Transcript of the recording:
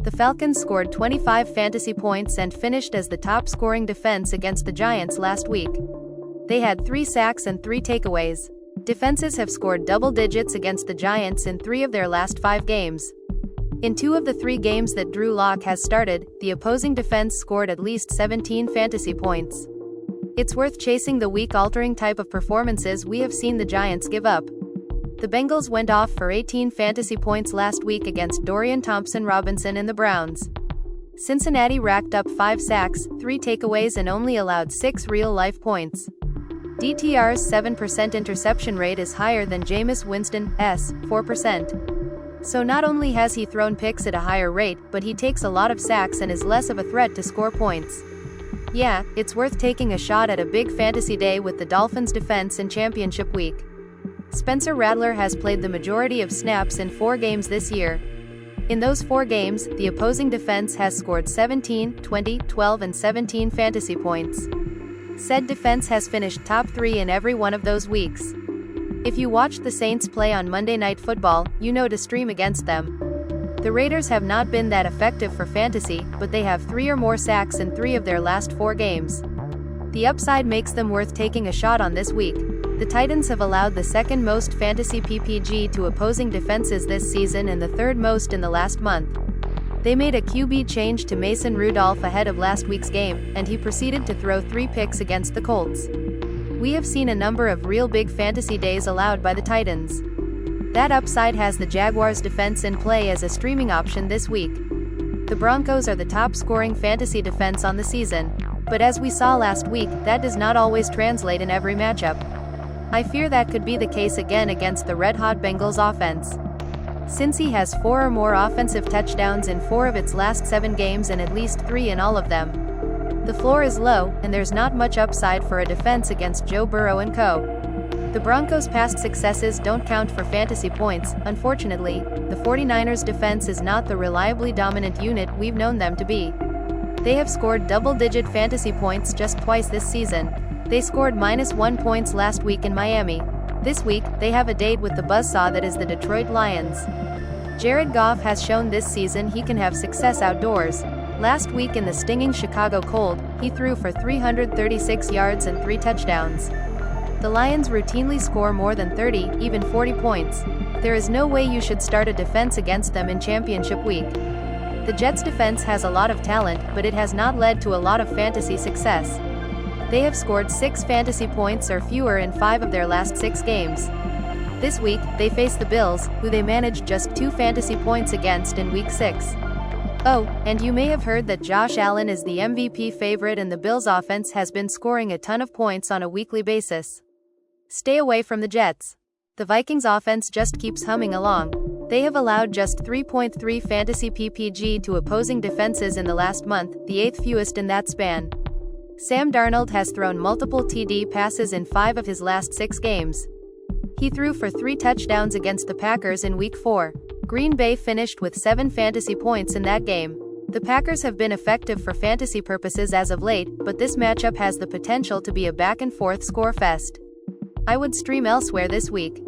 The Falcons scored 25 fantasy points and finished as the top-scoring defense against the Giants last week. They had 3 sacks and 3 takeaways. Defenses have scored double digits against the Giants in 3 of their last 5 games. In 2 of the 3 games that Drew Lock has started, the opposing defense scored at least 17 fantasy points. It's worth chasing the week-altering type of performances we have seen the Giants give up. The Bengals went off for 18 fantasy points last week against Dorian Thompson-Robinson and the Browns. Cincinnati racked up 5 sacks, 3 takeaways and only allowed 6 real-life points. DTR's 7% interception rate is higher than Jameis Winston's 4%. So not only has he thrown picks at a higher rate, but he takes a lot of sacks and is less of a threat to score points. Yeah, it's worth taking a shot at a big fantasy day with the Dolphins defense in championship week. Spencer Rattler has played the majority of snaps in 4 games this year. In those 4 games, the opposing defense has scored 17, 20, 12 and 17 fantasy points. Said defense has finished top 3 in every one of those weeks. If you watched the Saints play on Monday Night Football, you know to stream against them. The Raiders have not been that effective for fantasy, but they have 3 or more sacks in 3 of their last 4 games. The upside makes them worth taking a shot on this week. The Titans have allowed the second most fantasy PPG to opposing defenses this season and the third most in the last month. They made a QB change to Mason Rudolph ahead of last week's game, and he proceeded to throw 3 picks against the Colts. We have seen a number of real big fantasy days allowed by the Titans. That upside has the Jaguars defense in play as a streaming option this week. The Broncos are the top-scoring fantasy defense on the season, but as we saw last week, that does not always translate in every matchup. I fear that could be the case again against the red-hot Bengals offense. Cincy has 4 or more offensive touchdowns in 4 of its last 7 games and at least 3 in all of them. The floor is low, and there's not much upside for a defense against Joe Burrow and co. The Broncos' past successes don't count for fantasy points. Unfortunately, the 49ers' defense is not the reliably dominant unit we've known them to be. They have scored double-digit fantasy points just twice this season. They scored -1 points last week in Miami. This week, they have a date with the buzzsaw that is the Detroit Lions. Jared Goff has shown this season he can have success outdoors. Last week in the stinging Chicago cold, he threw for 336 yards and 3 touchdowns. The Lions routinely score more than 30, even 40 points. There is no way you should start a defense against them in championship week. The Jets' defense has a lot of talent, but it has not led to a lot of fantasy success. They have scored 6 fantasy points or fewer in 5 of their last 6 games. This week, they face the Bills, who they managed just 2 fantasy points against in Week 6. Oh, and you may have heard that Josh Allen is the MVP favorite and the Bills' offense has been scoring a ton of points on a weekly basis. Stay away from the Jets. The Vikings' offense just keeps humming along. They have allowed just 3.3 fantasy PPG to opposing defenses in the last month, the 8th fewest in that span. Sam Darnold has thrown multiple TD passes in 5 of his last 6 games. He threw for 3 touchdowns against the Packers in Week 4. Green Bay finished with 7 fantasy points in that game. The Packers have been effective for fantasy purposes as of late, but this matchup has the potential to be a back-and-forth score fest. I would stream elsewhere this week.